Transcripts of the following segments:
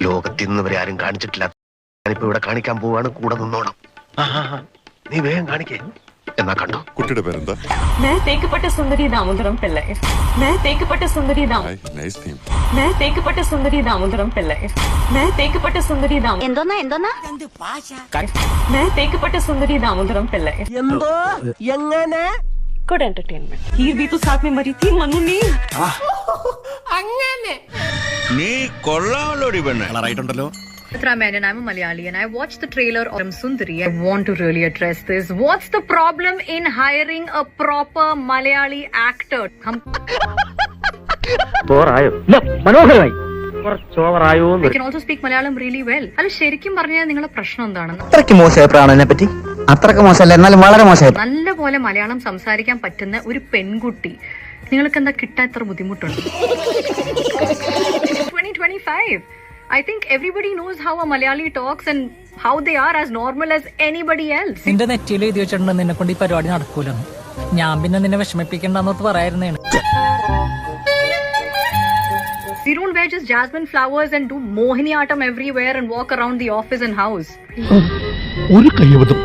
ലോകത്തിൽ നിന്ന് വരെ ആരും കാണിച്ചിട്ടില്ല. ഞാനിപ്പോ ഇവിടെ കാണിക്കാൻ പോവാണ്, കൂടെ നിന്നോണം. നീ വേഗം കാണിക്കേ. എന്നാ കണ്ടോ? കുട്ടിയുടെ പേരെന്താ? मैं തേക്കപ്പെട്ട സുന്ദരി ദാമോദരം പിള്ളൈ. मैं തേക്കപ്പെട്ട സുന്ദരി നൈസ് നെയിം. मैं തേക്കപ്പെട്ട സുന്ദരി ദാമോദരം പിള്ളൈ. मैं തേക്കപ്പെട്ട സുന്ദരി എന്തോന്നാ मैं തേക്കപ്പെട്ട സുന്ദരി ദാമോദരം പിള്ളൈ. എന്തോ എങ്ങനെ गुड एंटरटेनमेंट. हीर भी तो साथ में मरी थी, मनु नहीं. നീ കൊള്ളാമല്ലോടി പെണ്ണെ. കളറായിട്ടുണ്ടല്ലോ. Pavitra Menon, I'm a Malayali and I watched the trailer of Sundari. I want to really address this. What's the problem in hiring a proper Malayali actor? മനോഹരമായി കുറച്ചോവറായോ I can also speak Malayalam really well. അല്ല ശരിക്കും പറഞ്ഞാൽ നിങ്ങളുടെ പ്രശ്നം എന്താണെന്ന്? അത്രയ്ക്ക് മോശമായ പ്രാണനെ പറ്റി അത്രയ്ക്ക് മോശമല്ല, എന്നാലും വളരെ മോശമായി. നല്ല പോലെ മലയാളം സംസാരിക്കാൻ പറ്റുന്ന ഒരു പെൺകുട്ടി നിങ്ങൾക്ക് എന്താ കിട്ടാൻ ഇത്ര ബുദ്ധിമുട്ടുണ്ട്? 2025. I think everybody knows how a Malayali talks and how they are as normal as anybody else. നിന്റെ നെറ്റിയിൽ എഴുതി വെച്ചിട്ടുണ്ട് നിന്നെ കൊണ്ട് ഈ പരിപാടി നടക്കൂലെന്ന്. ഞാൻ പിന്നെ നിന്നെ വിഷമിപ്പിക്കണ്ടെന്നോട്ട് പറയായിരുന്നേണ്. We don't wear just jasmine flowers and do Mohiniyattam everywhere and walk around the office and house. ഒരു കയ്യബദ്ധം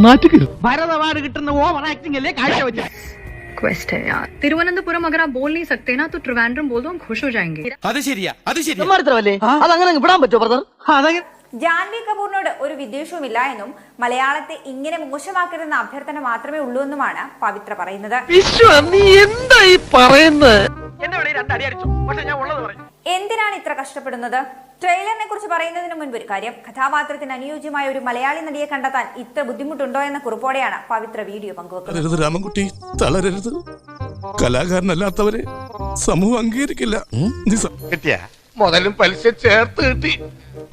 നാറ്റുകരുത്. ഭാരത അവാർഡ് കിട്ടുന്ന ഓവർ ആക്ടിംഗ് അല്ലേ കാഴ്ചവെച്ച Quest है यार. तिरुवनंतपुरम अगर आप बोल नहीं सकते ना तो त्रिवेंद्रम बोल दो, हम खुश हो जाएंगे. അത് ശരിയാ, അത് ശരിയാ. അതങ്ങനെ വിടാൻ പറ്റുമോ ബ്രദർ? ജാൻവി കപൂറിനോട് ഒരു വിദ്വേഷവുമില്ല എന്നും മലയാളത്തെ ഇങ്ങനെ മോശമാക്കരുതെന്ന അഭ്യർത്ഥന മാത്രമേ ഉള്ളൂ എന്നുമാണ് പവിത്ര പറയുന്നത്. നീ എന്താ ഈ പറയുന്നത്? എന്നെ ഇവിടെ രണ്ടടി അടിച്ചു, പക്ഷെ ഞാൻ ഉള്ളത് പറയും. എന്തിനാണ് ഇത്ര കഷ്ടപ്പെടുന്നത്? ട്രെയിലറിനെ കുറിച്ച് പറയുന്നതിന് മുൻപ് ഒരു കാര്യം, കഥാപാത്രത്തിന് അനുയോജ്യമായ ഒരു മലയാളി നടിയെ കണ്ടെത്താൻ ഇത്ര ബുദ്ധിമുട്ടുണ്ടോ എന്ന കുറിപ്പോടെയാണ് പവിത്ര വീഡിയോ പങ്കുവെക്കുന്നത്. രാമൻകുട്ടി തളരരുത്. കലാകാരനല്ലാത്തവരെ സമൂഹം അംഗീകരിക്കില്ല. കിട്ടിയ മുതലും പലിശ ചേർത്ത് കിട്ടി.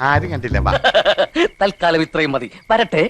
ആരും കണ്ടില്ല. തൽക്കാലം ഇത്രയും മതി. വരട്ടെ.